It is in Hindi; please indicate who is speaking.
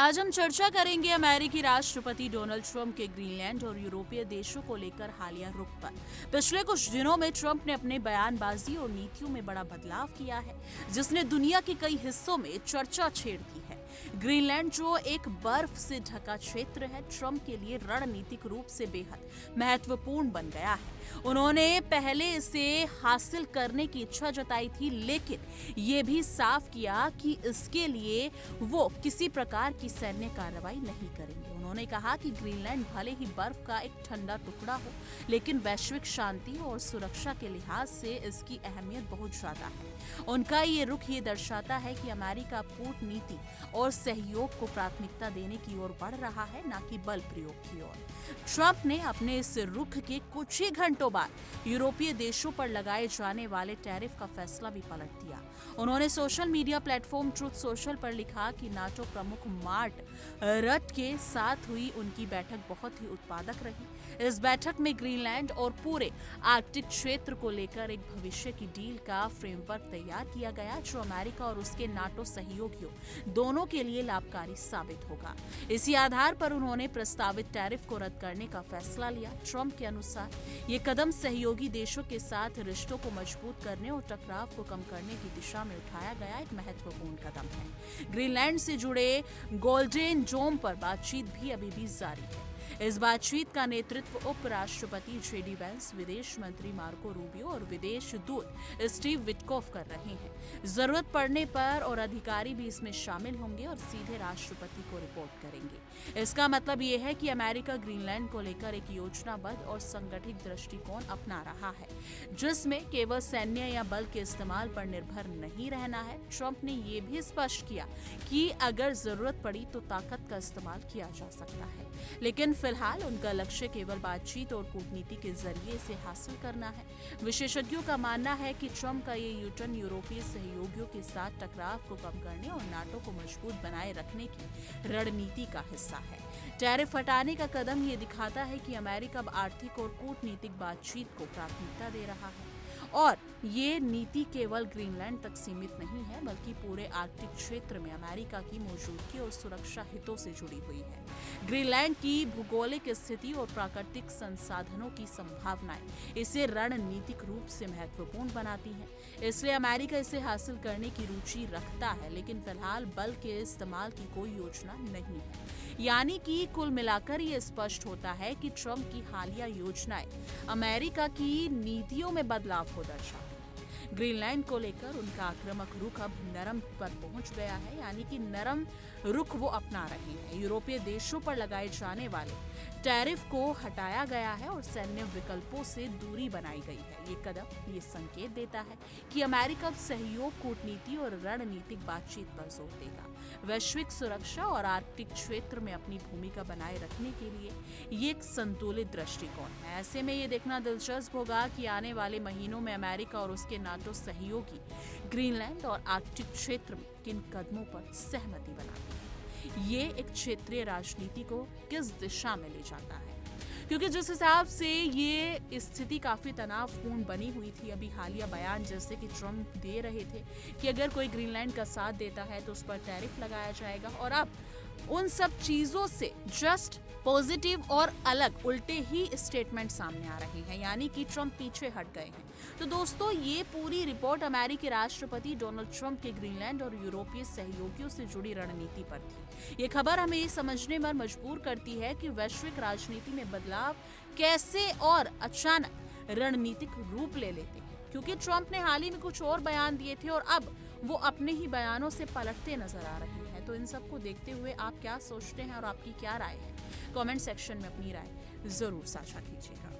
Speaker 1: आज हम चर्चा करेंगे अमेरिकी राष्ट्रपति डोनाल्ड ट्रंप के ग्रीनलैंड और यूरोपीय देशों को लेकर हालिया रुख पर। पिछले कुछ दिनों में ट्रंप ने अपने बयानबाजी और नीतियों में बड़ा बदलाव किया है, जिसने दुनिया के कई हिस्सों में चर्चा छेड़ दी है। ग्रीनलैंड जो एक बर्फ से ढका क्षेत्र है, ट्रंप के लिए रणनीतिक रूप से बेहद महत्वपूर्ण बन गया है। उन्होंने पहले इसे हासिल करने की इच्छा जताई थी, लेकिन ये भी साफ किया कि इसके लिए वो किसी प्रकार की सैन्य कार्रवाई नहीं करेंगे। उन्होंने कहा कि ग्रीनलैंड भले ही बर्फ का एक ठंडा टुकड़ा हो, लेकिन वैश्विक शांति और सुरक्षा के लिहाज से इसकी अहमियत बहुत ज्यादा है। उनका ये रुख ये दर्शाता है कि अमेरिका कूटनीति और सहयोग को प्राथमिकता देने की ओर बढ़ रहा है, न कि बल प्रयोग की ओर। ट्रंप ने अपने इस रुख के कुछ ही घंटों बाद यूरोपीय देशों पर लगाए जाने वाले टैरिफ का फैसला भी पलट दिया। उन्होंने social media platform truth social पर लिखा कि नाटो प्रमुख मार्क रट के साथ हुई उनकी बैठक बहुत ही उत्पादक रही। इस बैठक में ग्रीनलैंड और पूरे आर्कटिक क्षेत्र को लेकर एक भविष्य की डील का फ्रेमवर्क तैयार किया गया, जो अमेरिका और उसके नाटो सहयोगियों दोनों के लिए लाभकारी साबित होगा। इसी आधार पर उन्होंने प्रस्तावित टैरिफ को रद्द करने का फैसला लिया। ट्रंप के अनुसार ये कदम सहयोगी देशों के साथ रिश्तों को मजबूत करने और टकराव को कम करने की दिशा में उठाया गया एक महत्वपूर्ण कदम है। ग्रीनलैंड से जुड़े गोल्डन डोम पर बातचीत भी अभी भी जारी है। इस बातचीत का नेतृत्व उपराष्ट्रपति जेडी वेंस, विदेश मंत्री मार्को रूबियो और विदेश दूत स्टीव विटकॉफ कर रहे हैं। जरूरत पड़ने पर और अधिकारी भी इसमें शामिल होंगे और सीधे राष्ट्रपति को रिपोर्ट करेंगे। इसका मतलब ये है कि अमेरिका ग्रीनलैंड को लेकर एक योजनाबद्ध और संगठित दृष्टिकोण अपना रहा है, जिसमें केवल सैन्य या बल के इस्तेमाल पर निर्भर नहीं रहना है। ट्रंप ने यह भी स्पष्ट किया कि अगर जरूरत पड़ी तो ताकत का इस्तेमाल किया जा सकता है, लेकिन फिलहाल उनका लक्ष्य केवल बातचीत और कूटनीति के जरिए से हासिल करना है। विशेषज्ञों का मानना है कि ट्रंप का ये यूटर्न यूरोपीय सहयोगियों के साथ टकराव को कम करने और नाटो को मजबूत बनाए रखने की रणनीति का हिस्सा है। टैरिफ हटाने का कदम ये दिखाता है कि अमेरिका अब आर्थिक और कूटनीतिक बातचीत को प्राथमिकता दे रहा है, और ये नीति केवल ग्रीनलैंड तक सीमित नहीं है, बल्कि पूरे आर्कटिक क्षेत्र में अमेरिका की मौजूदगी और सुरक्षा हितों से जुड़ी हुई है। ग्रीनलैंड की भौगोलिक स्थिति और प्राकृतिक संसाधनों की संभावनाएं इसे रणनीतिक रूप से महत्वपूर्ण बनाती हैं। इसलिए अमेरिका इसे हासिल करने की रुचि रखता है, लेकिन फिलहाल बल के इस्तेमाल की कोई योजना नहीं है। यानी कि कुल मिलाकर ये स्पष्ट होता है कि ट्रंप की हालिया योजनाएं अमेरिका की नीतियों में बदलाव को दर्शाती हैं। ग्रीनलैंड को लेकर उनका आक्रामक रुख अब नरम पर पहुंच गया है, यानी कि नरम रुख वो अपना रहे हैं। यूरोपीय देशों पर लगाए जाने वाले टैरिफ को हटाया गया है और सैन्य विकल्पों से दूरी बनाई गई है। ये कदम ये संकेत देता है कि अमेरिका सहयोग, कूटनीति और रणनीतिक बातचीत पर जोर देगा। वैश्विक सुरक्षा और आर्कटिक क्षेत्र में अपनी भूमिका बनाए रखने के लिए ये एक संतुलित दृष्टिकोण है। ऐसे में ये देखना दिलचस्प होगा कि आने वाले महीनों में अमेरिका और उसके नाटो सहयोगी ग्रीनलैंड और आर्कटिक क्षेत्र में किन कदमों पर सहमति बनाते हैं। ये एक क्षेत्रीय राजनीति को किस दिशा में ले जाता है, क्योंकि जिस हिसाब से ये स्थिति काफी तनावपूर्ण बनी हुई थी, अभी हालिया बयान जैसे कि ट्रंप दे रहे थे कि अगर कोई ग्रीनलैंड का साथ देता है तो उस पर टैरिफ लगाया जाएगा, और अब उन सब चीजों से जस्ट पॉजिटिव और अलग उल्टे ही स्टेटमेंट सामने आ रहे हैं, यानी कि ट्रंप पीछे हट गए हैं। तो दोस्तों, ये पूरी रिपोर्ट अमेरिकी राष्ट्रपति डोनाल्ड ट्रंप के ग्रीनलैंड और यूरोपीय सहयोगियों से जुड़ी रणनीति पर थी। ये खबर हमें ये समझने पर मजबूर करती है कि वैश्विक राजनीति में बदलाव कैसे और अचानक रणनीतिक रूप ले लेते हैं, क्योंकि ट्रंप ने हाल ही में कुछ और बयान दिए थे और अब वो अपने ही बयानों से पलटते नजर आ रहे हैं। तो इन सब को देखते हुए आप क्या सोचते हैं और आपकी क्या राय है? कमेंट सेक्शन में अपनी राय जरूर साझा कीजिएगा।